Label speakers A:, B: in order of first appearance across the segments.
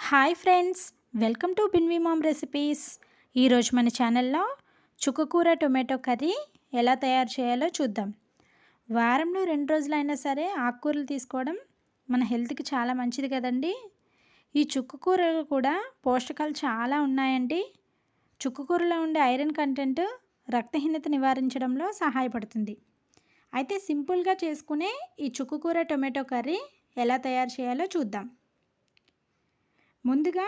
A: Hi friends, welcome to బిన్వి mom recipes. ఈరోజు మన ఛానల్లో చుక్కకూర టొమాటో కర్రీ ఎలా తయారు చేయాలో చూద్దాం. వారంలో 2 రోజులైనా సరే ఆకుకూరలు తీసుకోవడం మన హెల్త్కి చాలా మంచిది కదండి. ఈ చుక్కకూరలు కూడా పోషకాలు చాలా ఉన్నాయండి. చుక్కకూరలో ఉండే ఐరన్ కంటెంట్ రక్తహీనత నివారించడంలో సహాయపడుతుంది. అయితే సింపుల్గా చేసుకునే ఈ చుక్కకూర టొమాటో కర్రీ ఎలా తయారు చేయాలో చూద్దాం. ముందుగా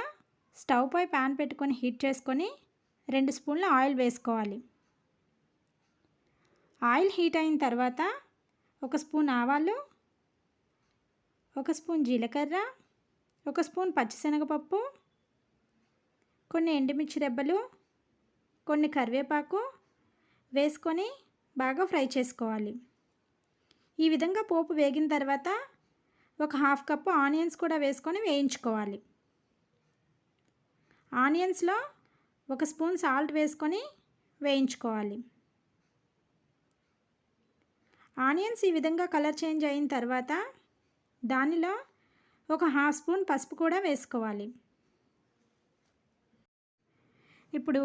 A: స్టవ్ పై ప్యాన్ పెట్టుకొని హీట్ చేసుకొని 2 స్పూన్ల ఆయిల్ వేసుకోవాలి. ఆయిల్ హీట్ అయిన తర్వాత 1 స్పూన్ ఆవాలు, 1 స్పూన్ జీలకర్ర, 1 స్పూన్ పచ్చిశనగపప్పు, కొన్ని ఎండుమిర్చి రెబ్బలు, కొన్ని కరివేపాకు వేసుకొని బాగా ఫ్రై చేసుకోవాలి. ఈ విధంగా పోపు వేగిన తర్వాత 1/2 కప్పు ఆనియన్స్ కూడా వేసుకొని వేయించుకోవాలి. ఆనియన్స్లో 1 స్పూన్ సాల్ట్ వేసుకొని వేయించుకోవాలి. ఆనియన్స్ ఈ విధంగా కలర్ చేంజ్ అయిన తర్వాత దానిలో 1/2 స్పూన్ పసుపు కూడా వేసుకోవాలి. ఇప్పుడు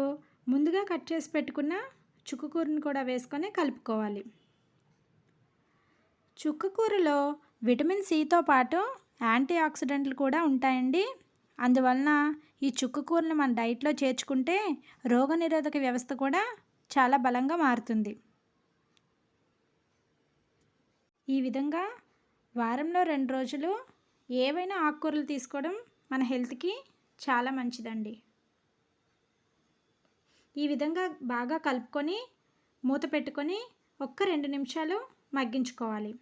A: ముందుగా కట్ చేసి పెట్టుకున్న చుక్కకూరను కూడా వేసుకొని కలుపుకోవాలి. చుక్కకూరలో విటమిన్ సితో పాటు యాంటీ ఆక్సిడెంట్లు కూడా ఉంటాయండి. అందువలన ఈ చుక్కకూరను మన డైట్లో చేర్చుకుంటే రోగనిరోధక వ్యవస్థ కూడా చాలా బలంగా మారుతుంది. ఈ విధంగా వారంలో 2 రోజులు ఏవైనా ఆకుకూరలు తీసుకోవడం మన హెల్త్కి చాలా మంచిదండి. ఈ విధంగా బాగా కలుపుకొని మూత పెట్టుకొని 2 నిమిషాలు మగ్గించుకోవాలి.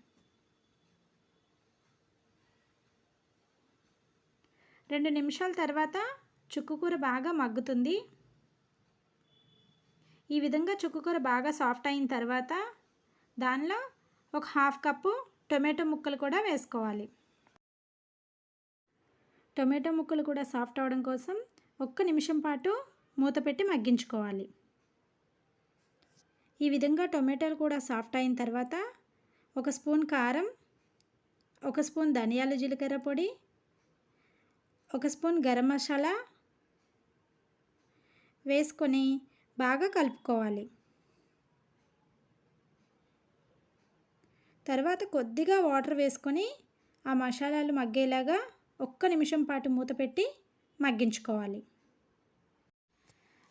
A: 2 నిమిషాల తర్వాత చుక్కకూర బాగా మగ్గుతుంది. ఈ విధంగా చుక్కకూర బాగా సాఫ్ట్ అయిన తర్వాత దానిలో 1/2 కప్పు టొమాటో ముక్కలు కూడా వేసుకోవాలి. టొమాటో ముక్కలు కూడా సాఫ్ట్ అవ్వడం కోసం 1 నిమిషం పాటు మూత పెట్టి మగ్గించుకోవాలి. ఈ విధంగా టొమాటోలు కూడా సాఫ్ట్ అయిన తర్వాత 1 స్పూన్ కారం, 1 స్పూన్ ధనియాల జీలకర్ర పొడి, 1 స్పూన్ గరం మసాలా వేసుకొని బాగా కలుపుకోవాలి. తర్వాత కొద్దిగా వాటర్ వేసుకొని ఆ మసాలాలు మగ్గేలాగా 1 నిమిషం పాటు మూత పెట్టి మగ్గించుకోవాలి.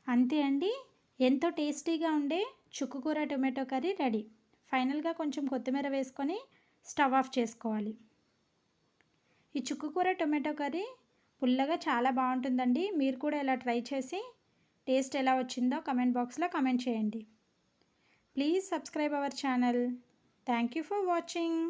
A: అంతే అండి, ఎంతో టేస్టీగా ఉండే చుక్కకూర టొమాటో కర్రీ రెడీ. ఫైనల్గా కొంచెం కొత్తిమీర వేసుకొని స్టవ్ ఆఫ్ చేసుకోవాలి. ఈ చుక్కకూర టొమాటో కర్రీ పుల్లగా చాలా బాగుంటుందండి. మీరు కూడా ఇలా ట్రై చేసి టేస్ట్ ఎలా వచ్చిందో కమెంట్ బాక్స్లో కమెంట్ చేయండి. Please subscribe our channel. Thank you for watching.